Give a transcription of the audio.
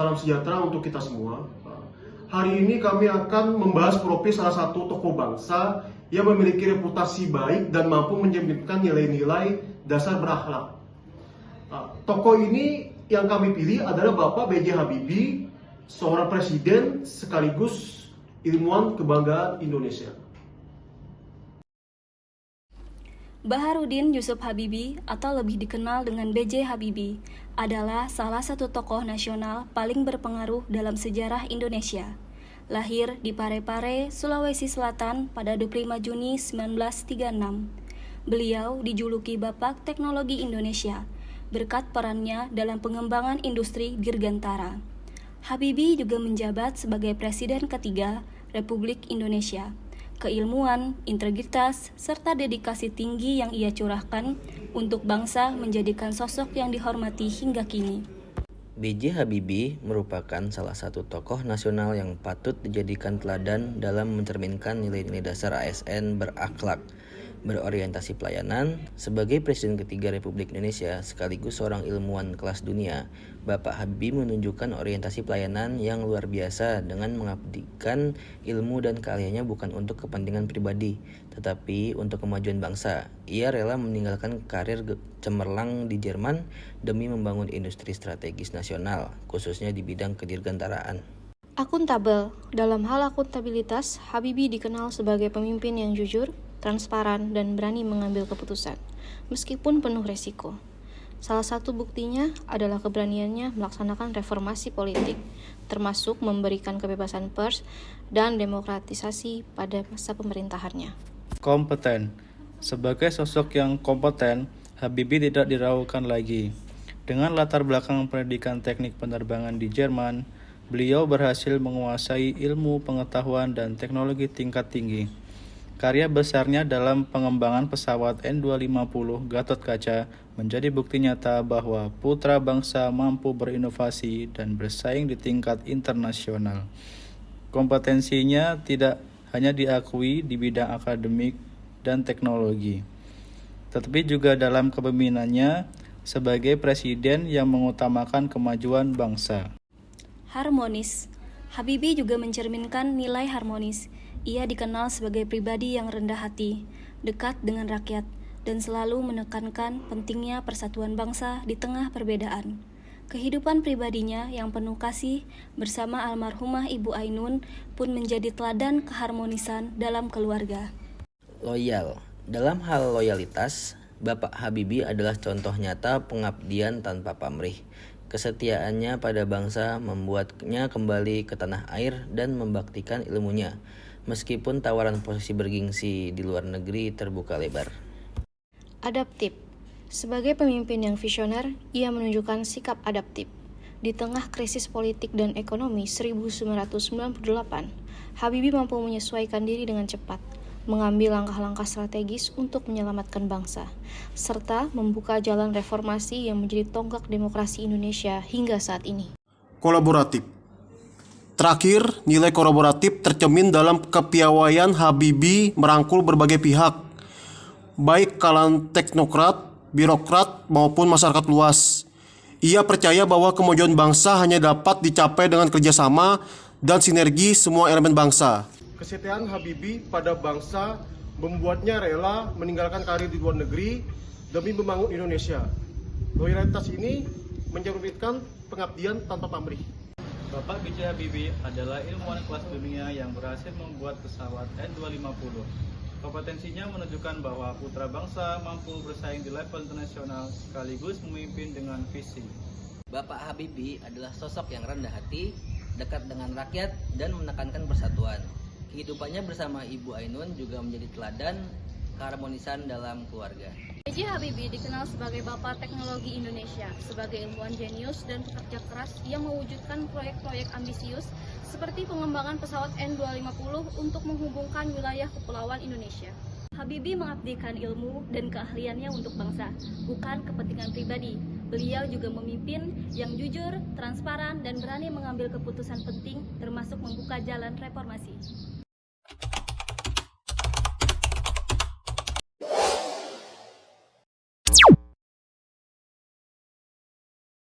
Salam sejahtera untuk kita semua. Hari ini kami akan membahas profil salah satu tokoh bangsa yang memiliki reputasi baik dan mampu mencerminkan nilai-nilai dasar berakhlak. Tokoh ini yang kami pilih adalah Bapak B.J. Habibie, seorang presiden sekaligus ilmuwan kebanggaan Indonesia. Baharudin Yusuf Habibie atau lebih dikenal dengan B.J. Habibie adalah salah satu tokoh nasional paling berpengaruh dalam sejarah Indonesia. Lahir di Parepare, Sulawesi Selatan pada 25 Juni 1936. Beliau dijuluki Bapak Teknologi Indonesia berkat perannya dalam pengembangan industri dirgantara. Habibie juga menjabat sebagai Presiden ketiga Republik Indonesia. Keilmuan, integritas, serta dedikasi tinggi yang ia curahkan untuk bangsa menjadikan sosok yang dihormati hingga kini. B.J. Habibie merupakan salah satu tokoh nasional yang patut dijadikan teladan dalam mencerminkan nilai-nilai dasar ASN berakhlak, berorientasi pelayanan. Sebagai Presiden ketiga Republik Indonesia sekaligus seorang ilmuwan kelas dunia, Bapak Habibie menunjukkan orientasi pelayanan yang luar biasa dengan mengabdikan ilmu dan keahliannya bukan untuk kepentingan pribadi, tetapi untuk kemajuan bangsa. Ia rela meninggalkan karir cemerlang di Jerman demi membangun industri strategis nasional, khususnya di bidang kedirgantaraan. Akuntabel. Dalam hal akuntabilitas, Habibie dikenal sebagai pemimpin yang jujur, transparan, dan berani mengambil keputusan, meskipun penuh resiko. Salah satu buktinya adalah keberaniannya melaksanakan reformasi politik, termasuk memberikan kebebasan pers dan demokratisasi pada masa pemerintahannya. Kompeten. Sebagai sosok yang kompeten, Habibie tidak diragukan lagi. Dengan latar belakang pendidikan teknik penerbangan di Jerman, beliau berhasil menguasai ilmu pengetahuan dan teknologi tingkat tinggi. Karya besarnya dalam pengembangan pesawat N250 Gatot-Kaca menjadi bukti nyata bahwa putra bangsa mampu berinovasi dan bersaing di tingkat internasional. Kompetensinya tidak hanya diakui di bidang akademik dan teknologi, tetapi juga dalam kepemimpinannya sebagai presiden yang mengutamakan kemajuan bangsa. Harmonis. Habibie juga mencerminkan nilai harmonis. Ia dikenal sebagai pribadi yang rendah hati, dekat dengan rakyat, dan selalu menekankan pentingnya persatuan bangsa di tengah perbedaan. Kehidupan pribadinya yang penuh kasih bersama almarhumah Ibu Ainun pun menjadi teladan keharmonisan dalam keluarga. Loyal. Dalam hal loyalitas, Bapak Habibie adalah contoh nyata pengabdian tanpa pamrih. Kesetiaannya pada bangsa membuatnya kembali ke tanah air dan membaktikan ilmunya, meskipun tawaran posisi bergengsi di luar negeri terbuka lebar. Adaptif. Sebagai pemimpin yang visioner, ia menunjukkan sikap adaptif. Di tengah krisis politik dan ekonomi 1998, Habibie mampu menyesuaikan diri dengan cepat, mengambil langkah-langkah strategis untuk menyelamatkan bangsa, serta membuka jalan reformasi yang menjadi tonggak demokrasi Indonesia hingga saat ini. Kolaboratif. Terakhir, nilai kolaboratif tercermin dalam kepiawaian Habibie merangkul berbagai pihak, baik kalangan teknokrat, birokrat, maupun masyarakat luas. Ia percaya bahwa kemajuan bangsa hanya dapat dicapai dengan kerjasama dan sinergi semua elemen bangsa. Kesetiaan Habibie pada bangsa membuatnya rela meninggalkan karir di luar negeri demi membangun Indonesia. Loyalitas ini mencerminkan pengabdian tanpa pamrih. Bapak B.J. Habibie adalah ilmuwan kelas dunia yang berhasil membuat pesawat N250. Kompetensinya menunjukkan bahwa putra bangsa mampu bersaing di level internasional sekaligus memimpin dengan visi. Bapak Habibie adalah sosok yang rendah hati, dekat dengan rakyat, dan menekankan persatuan. Kehidupannya bersama Ibu Ainun juga menjadi teladan keharmonisan dalam keluarga. B.J. Habibie dikenal sebagai Bapak Teknologi Indonesia. Sebagai ilmuwan jenius dan pekerja keras, ia mewujudkan proyek-proyek ambisius seperti pengembangan pesawat N250 untuk menghubungkan wilayah kepulauan Indonesia. Habibie mengabdikan ilmu dan keahliannya untuk bangsa, bukan kepentingan pribadi. Beliau juga memimpin yang jujur, transparan, dan berani mengambil keputusan penting, termasuk membuka jalan reformasi.